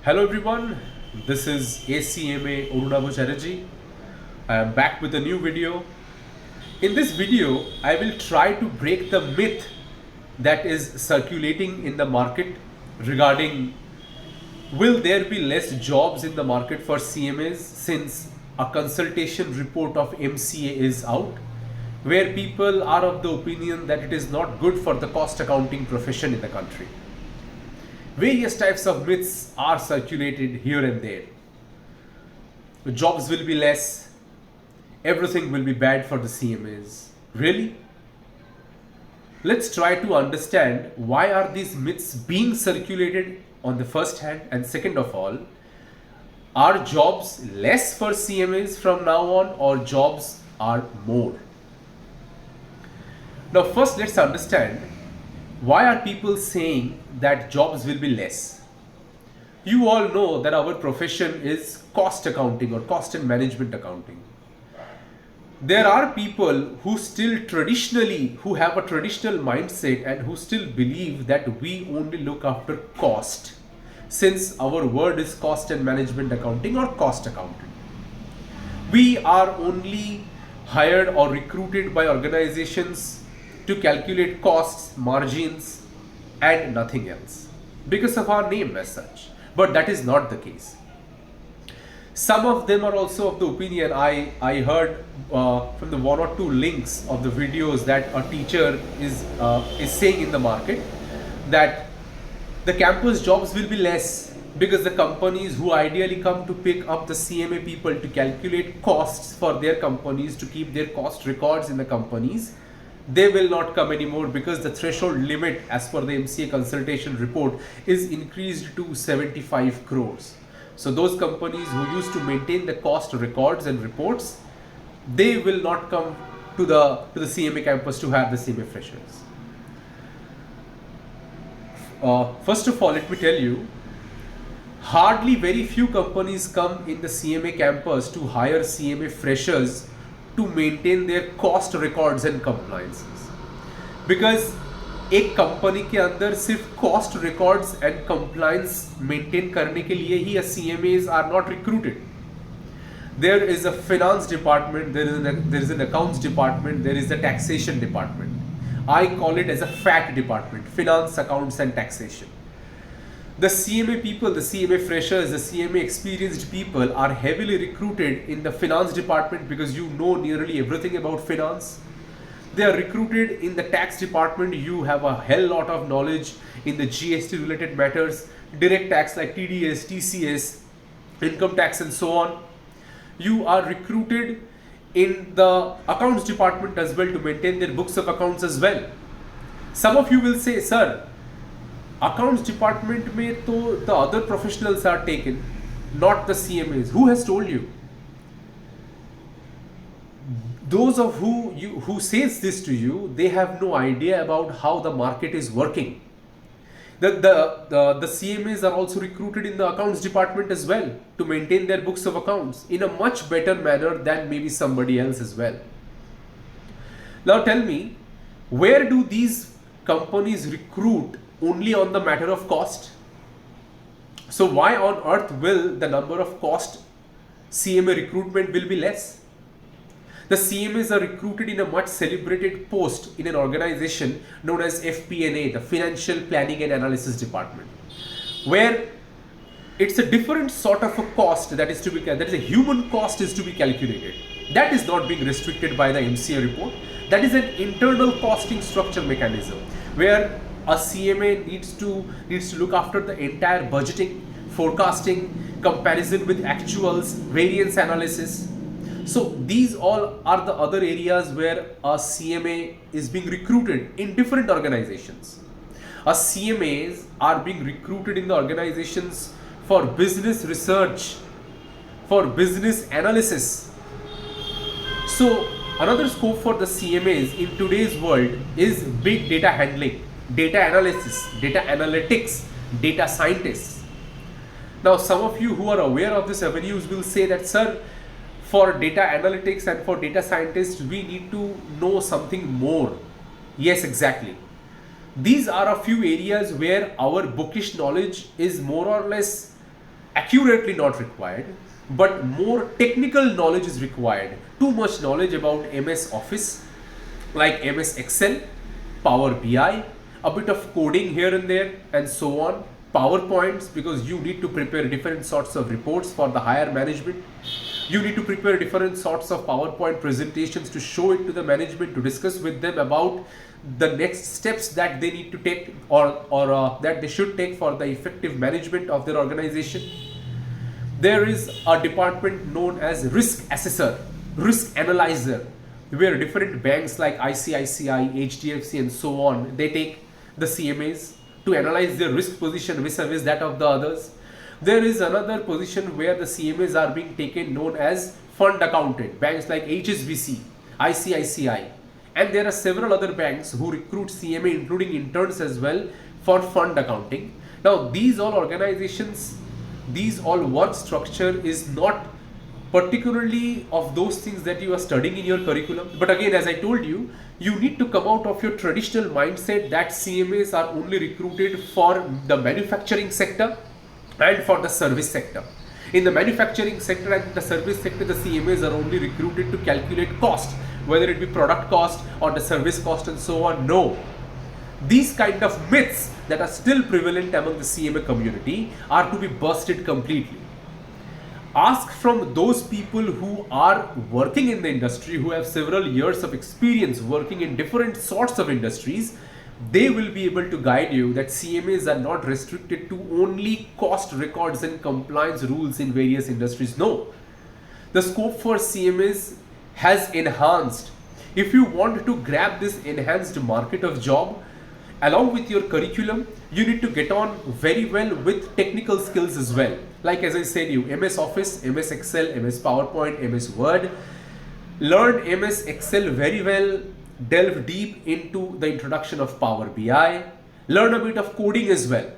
Hello everyone, this is ACMA Chatterjee. I am back with a new video. In this video, I will try to break the myth that is circulating in the market regarding will there be less jobs in the market for CMAs since a consultation report of MCA is out, where people are of the opinion that it is not good for the cost accounting profession in the country. Various types of myths are circulated here and there. The jobs will be less, everything will be bad for the CMAs. Really? Let's try to understand why are these myths being circulated on the first hand, and second of all, are jobs less for CMAs from now on or jobs are more? Now first let's understand why are people saying that jobs will be less. You all know that our profession is cost accounting or cost and management accounting. There are people who who have a traditional mindset and who still believe that we only look after cost, since our word is cost and management accounting or cost accounting. We are only hired or recruited by organizations to calculate costs, margins, and nothing else because of our name as such. But that is not the case. Some of them are also of the opinion, I heard from the one or two links of the videos that a teacher is saying in the market that the campus jobs will be less because the companies who ideally come to pick up the CMA people to calculate costs for their companies, to keep their cost records in the companies, they will not come anymore because the threshold limit as per the MCA consultation report is increased to 75 crores. So those companies who used to maintain the cost records and reports, they will not come to the CMA campus to have the CMA freshers. First of all, let me tell you, hardly very few companies come in the CMA campus to hire CMA freshers to maintain their cost records and compliances, because एक company के अंदर सिर्फ cost records and compliance maintain करने के लिए ही CMAs are not recruited. There is a finance department, there is an accounts department, there is a taxation department. I call it as a FAT department, finance, accounts and taxation. The CMA people, the CMA freshers, the CMA experienced people are heavily recruited in the finance department because you know nearly everything about finance. They are recruited in the tax department. You have a hell lot of knowledge in the GST related matters, direct tax like TDS, TCS, income tax and so on. You are recruited in the accounts department as well to maintain their books of accounts as well. Some of you will say, sir, accounts department mein to the other professionals are taken, not the CMAs. Who has told you? Those of who says this to you, they have no idea about how the market is working. The CMAs are also recruited in the accounts department as well to maintain their books of accounts in a much better manner than maybe somebody else as well. Now tell me, where do these companies recruit only on the matter of cost? So why on earth will the number of cost CMA recruitment will be less? The CMAs are recruited in a much celebrated post in an organization known as FP&A, the Financial Planning and Analysis Department, where it's a different sort of a cost that is to be, that is a human cost is to be calculated. That is not being restricted by the MCA report. That is an internal costing structure mechanism where a CMA needs to look after the entire budgeting, forecasting, comparison with actuals, variance analysis. So these all are the other areas where a CMA is being recruited in different organizations. A CMAs are being recruited in the organizations for business research, for business analysis. So another scope for the CMAs in today's world is big data handling, data analysis, data analytics, data scientists. Now some of you who are aware of these avenues will say that, sir, for data analytics and for data scientists, we need to know something more. Yes, exactly. These are a few areas where our bookish knowledge is more or less accurately not required, but more technical knowledge is required. Too much knowledge about MS Office, like MS Excel, Power BI, a bit of coding here and there, and so on. PowerPoints, because you need to prepare different sorts of reports for the higher management. You need to prepare different sorts of PowerPoint presentations to show it to the management, to discuss with them about the next steps that they need to take, or that they should take for the effective management of their organization. There is a department known as risk assessor, risk analyzer, where different banks like ICICI, HDFC and so on, they take the CMAs to analyze their risk position vis-a-vis that of the others. There is another position where the CMAs are being taken known as fund accountant, banks like HSBC, ICICI, and there are several other banks who recruit CMA, including interns as well, for fund accounting. Now these all organizations, these all work structure is not particularly of those things that you are studying in your curriculum. But again, as I told you, you need to come out of your traditional mindset that CMAs are only recruited for the manufacturing sector and for the service sector. In the manufacturing sector and the service sector, the CMAs are only recruited to calculate cost, whether it be product cost or the service cost and so on. No. These kind of myths that are still prevalent among the CMA community are to be busted completely. Ask from those people who are working in the industry, who have several years of experience working in different sorts of industries. They will be able to guide you that CMAs are not restricted to only cost records and compliance rules in various industries. No, the scope for CMAs has enhanced. If you want to grab this enhanced market of job, along with your curriculum, you need to get on very well with technical skills as well. Like as I said, you MS Office, MS Excel, MS PowerPoint, MS Word. Learn MS Excel very well. Delve deep into the introduction of Power BI. Learn a bit of coding as well.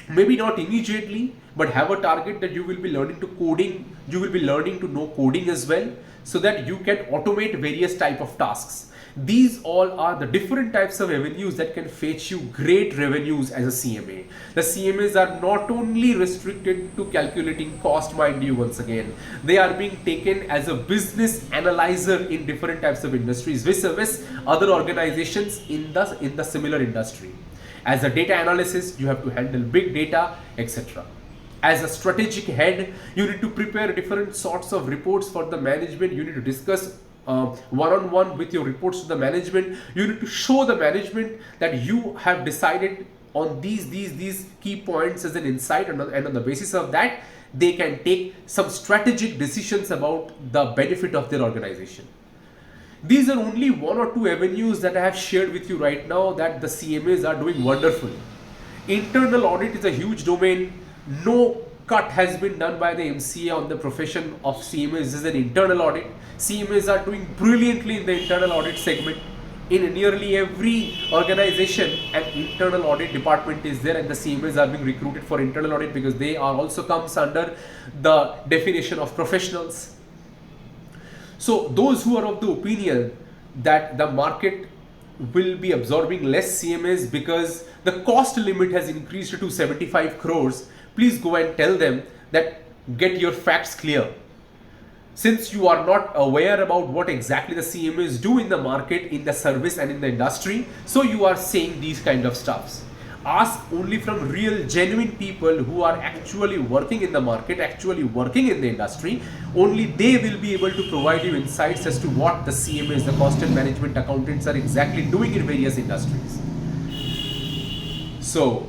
Maybe not immediately, but have a target that you will be learning to coding. You will be learning to know coding as well, so that you can automate various type of tasks. These all are the different types of avenues that can fetch you great revenues as a CMA. The CMAs are not only restricted to calculating cost, mind you, once again. They are being taken as a business analyzer in different types of industries, vis-a-vis other organizations in the similar industry. As a data analyst, you have to handle big data, etc. As a strategic head, you need to prepare different sorts of reports for the management. You need to discuss one-on-one with your reports to the management. You need to show the management that you have decided on these key points as an insight, and on the basis of that, they can take some strategic decisions about the benefit of their organization. These are only one or two avenues that I have shared with you right now that the CMAs are doing wonderfully. Internal audit is a huge domain. No cut has been done by the MCA on the profession of CMAs. This is an internal audit. CMAs are doing brilliantly in the internal audit segment. In nearly every organization, an internal audit department is there, and the CMAs are being recruited for internal audit because they are also comes under the definition of professionals. So those who are of the opinion that the market will be absorbing less CMAs because the cost limit has increased to 75 crores, please go and tell them that get your facts clear. Since you are not aware about what exactly the CMAs do in the market, in the service and in the industry, so you are saying these kind of stuffs. Ask only from real genuine people who are actually working in the market, actually working in the industry. Only they will be able to provide you insights as to what the CMAs, the cost and management accountants, are exactly doing in various industries. So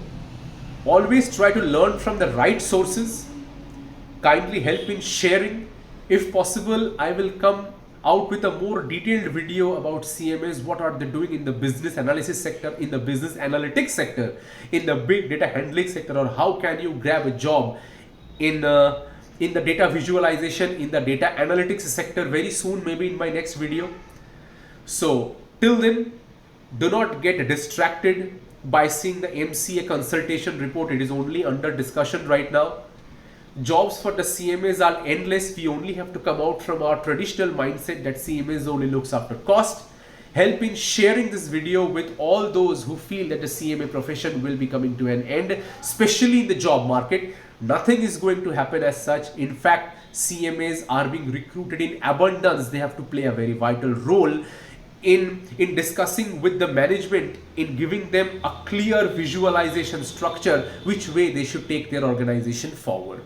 always try to learn from the right sources. Kindly help in sharing. If possible, I will come out with a more detailed video about CMAs, what are they doing in the business analysis sector, in the business analytics sector, in the big data handling sector, or how can you grab a job in the data visualization, in the data analytics sector very soon, maybe in my next video. So till then, do not get distracted by seeing the MCA consultation report. It is only under discussion right now. Jobs for the CMAs are endless. We only have to come out from our traditional mindset that CMAs only looks after cost. Help in sharing this video with all those who feel that the CMA profession will be coming to an end, especially in the job market. Nothing is going to happen as such. In fact, CMAs are being recruited in abundance. They have to play a very vital role in discussing with the management, in giving them a clear visualization structure which way they should take their organization forward.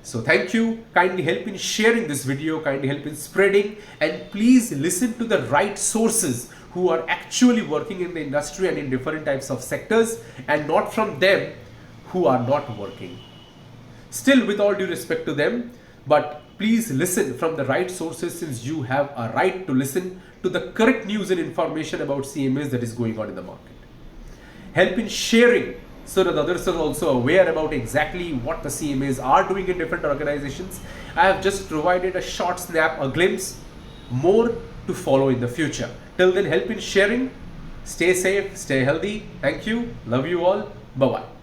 So thank you. Kindly help in sharing this video, kindly help in spreading, and please listen to the right sources who are actually working in the industry and in different types of sectors, and not from them who are not working. Still, with all due respect to them, but please listen from the right sources, since you have a right to listen to the correct news and information about CMAs that is going on in the market. Help in sharing so that others are also aware about exactly what the CMAs are doing in different organizations. I have just provided a short snap, a glimpse, more to follow in the future. Till then, help in sharing. Stay safe, stay healthy. Thank you. Love you all. Bye-bye.